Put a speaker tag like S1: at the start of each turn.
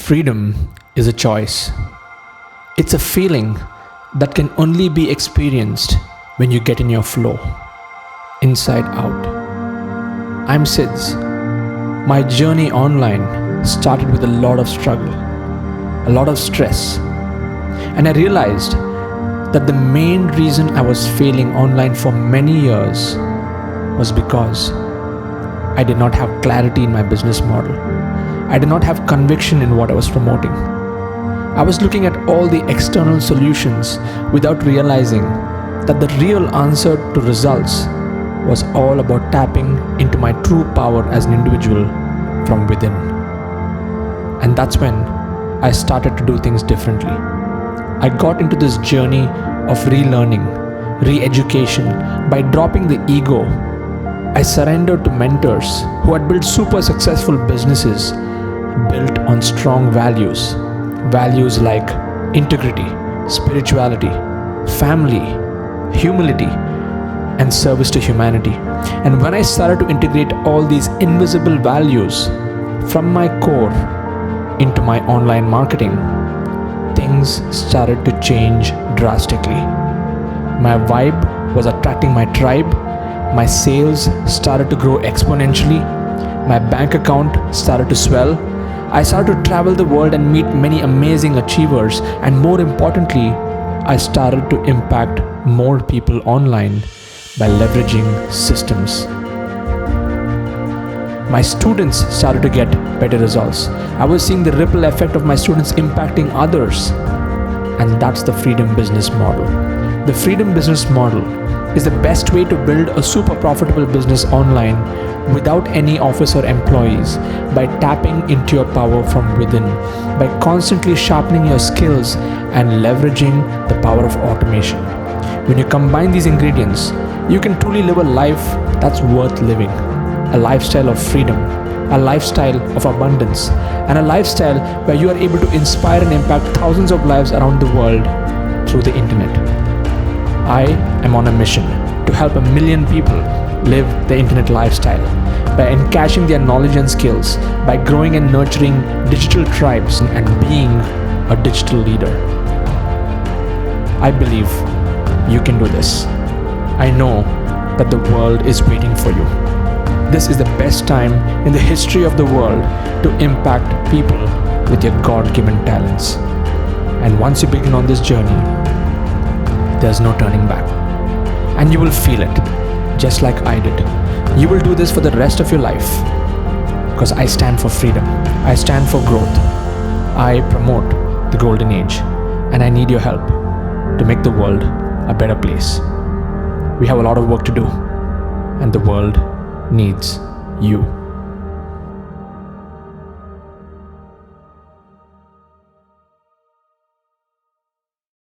S1: Freedom is a choice. It's a feeling that can only be experienced when you get in your flow, inside out. I'm Sidz. My journey online started with a lot of struggle, a lot of stress, and I realized that the main reason I was failing online for many years was because I did not have clarity in my business model. I did not have conviction in what I was promoting. I was looking at all the external solutions without realizing that the real answer to results was all about tapping into my true power as an individual from within. And that's when I started to do things differently. I got into this journey of relearning, re-education by dropping the ego. I surrendered to mentors who had built super successful businesses built on strong values. Values like integrity, spirituality, family, humility, and service to humanity. And when I started to integrate all these invisible values from my core into my online marketing, things started to change drastically. My vibe was attracting my tribe. My sales started to grow exponentially. My bank account started to swell. I started to travel the world and meet many amazing achievers, and more importantly, I started to impact more people online by leveraging systems. My students started to get better results. I was seeing the ripple effect of my students impacting others, and that's the freedom business model. The freedom business model is the best way to build a super profitable business online without any office or employees, by tapping into your power from within, by constantly sharpening your skills and leveraging the power of automation. When you combine these ingredients, you can truly live a life that's worth living, a lifestyle of freedom, a lifestyle of abundance, and a lifestyle where you are able to inspire and impact thousands of lives around the world through the internet. I am on a mission to help 1 million people live the internet lifestyle by encashing their knowledge and skills, by growing and nurturing digital tribes, and being a digital leader. I believe you can do this. I know that the world is waiting for you. This is the best time in the history of the world to impact people with your God-given talents. And once you begin on this journey, there's no turning back. And you will feel it, just like I did. You will do this for the rest of your life, because I stand for freedom. I stand for growth. I promote the golden age, and I need your help to make the world a better place. We have a lot of work to do, and the world needs you.